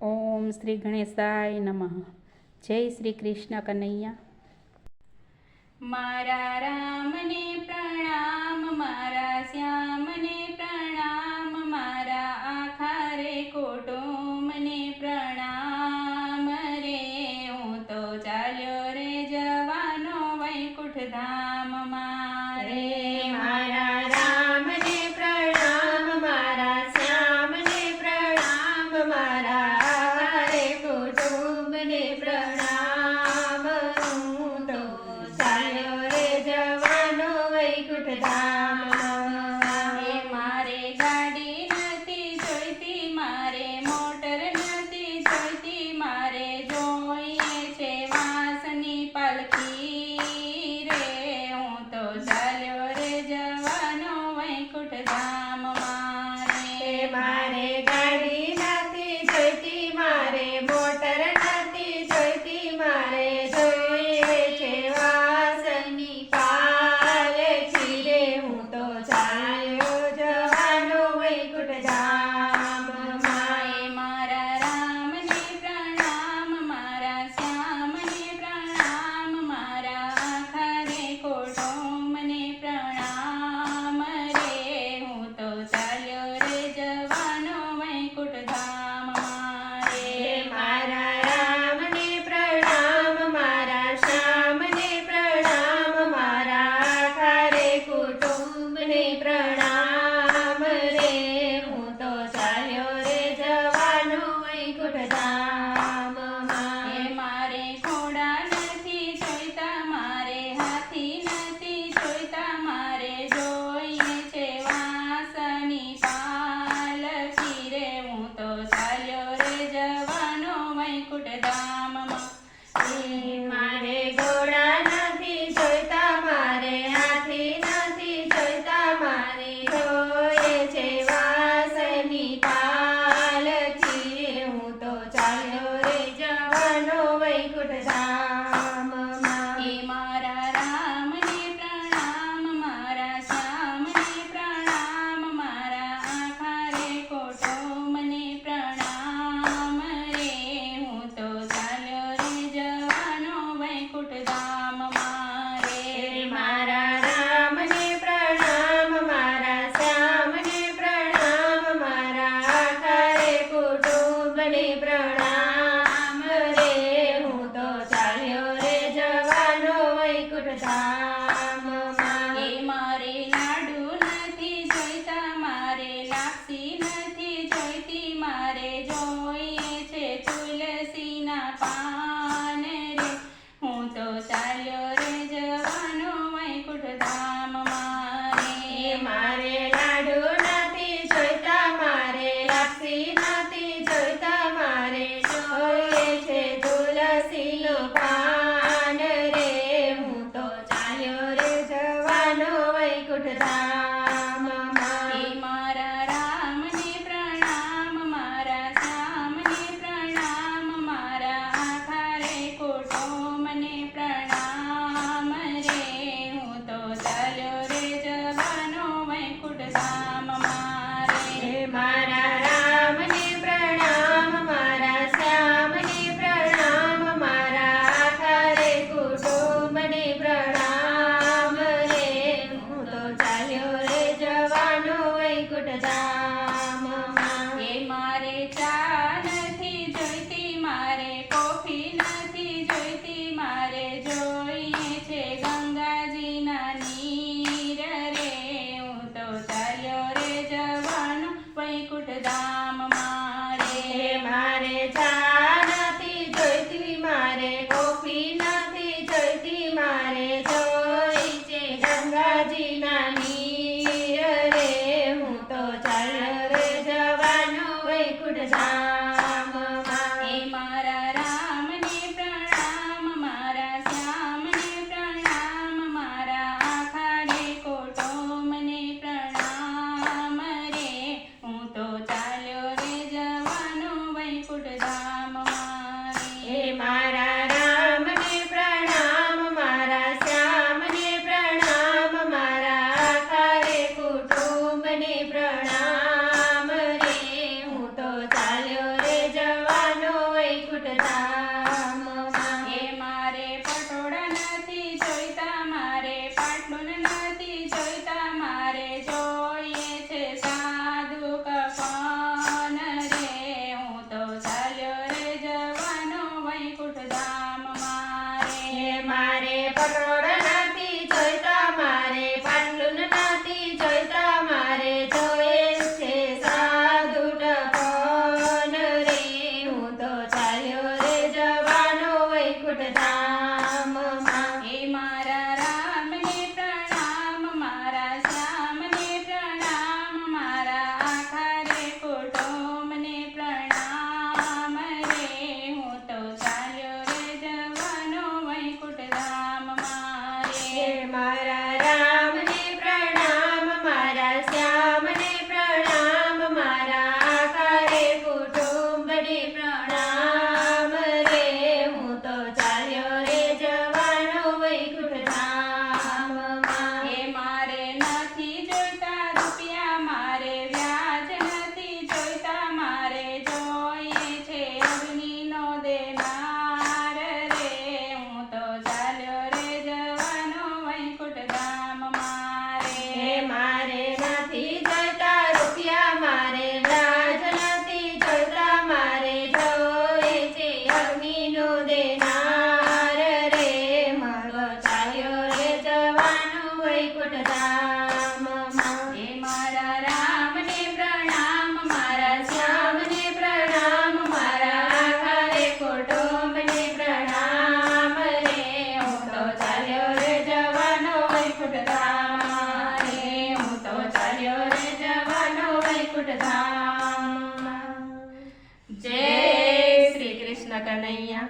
ઓમ શ્રી ગણેશાય નમઃ. જય શ્રી કૃષ્ણ કનૈયા. મારા રામને પ્રણામ, મારા શ્યામને પ્રણામ, મારા આખા રે કુટુંબને પ્રણામ રે. હું તો ચાલ્યો રે જવાનો વૈકુંઠ ધામમાં રે. મારા રામને પ્રણામ, મારા શ્યામને પ્રણામ, મારા આખા રે કુટુંબને પ્રણામ. હું તો ચાલ્યો રે જવાનો વૈકુંઠ ધામમાં. મારે ગાડી નથી જોઈતી, મારે મોટર નથી જોઈતી, મારે જોઈએ છે વાંસની પાલખી રે. હું તો ચાલ્યો રે જવાનો વૈકુંઠ ધામમાં રે. મારે ગાડી નથી જોઈતી, મારે મોટર નથી જોઈતી, મારે જોઈએ છે વાંસની પાલખી રે. હું તો ચાલ્યો જવાનો વૈકુંઠ ધામમાં. મારા રામને પ્રણામ, મારા શ્યામને પ્રણામ, મારા આખા રે કુટુંબને પ્રણામ રે. હું તો ચાલ્યો રે જવાનો વૈકુંઠ ધામમાં રે. મારા રામને પ્રણામ, મારા શ્યામને પ્રણામ, મારા આખા રે કુટુંબને પ્રણામ રે. હું તો ચાલ્યો રે જવાનો વૈકુંઠ ધામમાં. મારે ઘોડા નથી જોઈતા, મારે હાથી નથી જોઈતા, મારે જોઈએ છે વાંસની પાલખી રે. હું તો ચાલ્યો રે જવાનો વૈકુંઠ ધામમાં. મારે ઘોડા નથી જોઈતા, મારે હાથી નથી જોઈતા, મારે જોઈએ છે વાંસની પાલખી રે. હું તો ચાલ્યો રે જવાનો વૈકુંઠ ધામમાં. મારા રામને પ્રણામ, મારા શ્યામને પ્રણામ, મારા આખા રે કુટુંબને પ્રણામ રે. હું તો ચાલ્યો રે જવાનો વૈકુંઠ ધામમાં રે. મારા રામને પ્રણામ, મારા શ્યામને પ્રણામ, મારા આખા રે કુટુંબને પ્રણામ રે. હું તો ચાલ્યો રે જવાનો વૈકુંઠ ધામમાં. મારે લાડુ નથી જોઈતા, મારે લાપસી નથી જોઈતી, મારે જોઈએ છે તુલસીના પાન રે. હું તો ચાલ્યો રે જવાનો વૈકુંઠ ધામમાં રે. મારે લાડુ નથી જોઈતા, મારે લાપસી નથી જોઈતા, મારે જોઈએ છે તુલસીનું પાન રે. હું તો ચાલ્યો રે જવાનો વૈકુંઠ ધામમાં. મારા રામને પ્રણામ, મારા શ્યામને પ્રણામ, મારા આખા રે કુટુંબને પ્રણામ રે. હું તો ચાલ્યો રે જવાનો વૈકુંઠ ધામમાં રે. મારા રામને પ્રણામ, મારા શ્યામને પ્રણામ, મારા આખા રે કુટુંબને પ્રણામ રે. હું તો ચાલ્યો મારા રામને પ્રણામ, મારા શ્યામને પ્રણામ, મારા આખા રે કુટુંબને પ્રણામ રે. હું તો ચાલ્યો રે જવાનો વૈકુંઠ ધામમાં. એ મારે નથી જોઈતા રૂપિયા, મારે વ્યાજ નથી જોઈતા, મારે જોઈએ છે અગ્નિનો દેનાર રે. હું તો ચાલ્યો રે જવાનો વૈકુંઠ ધામ મારે. મારે નથી જોઈતા રૂપિયા, મારે વ્યાજ નથી જોઈતા, મારે જોઈએ છે અગ્નિનો દેનાર રે. મારો ચાલ્યો રે જવાનો વૈકુંઠ ધામમાં. એ મારા રામને પ્રણામ, મારા શ્યામને પ્રણામ, મારા આખા રે કુટુંબને પ્રણામ રે. હું તો ચાલ્યો રે જવાનો વૈકુંઠ ધામ મારે. હું તો ચાલ્યો રે જવાનો વૈકુંઠ ધામ. જય શ્રી કૃષ્ણ કનૈયા.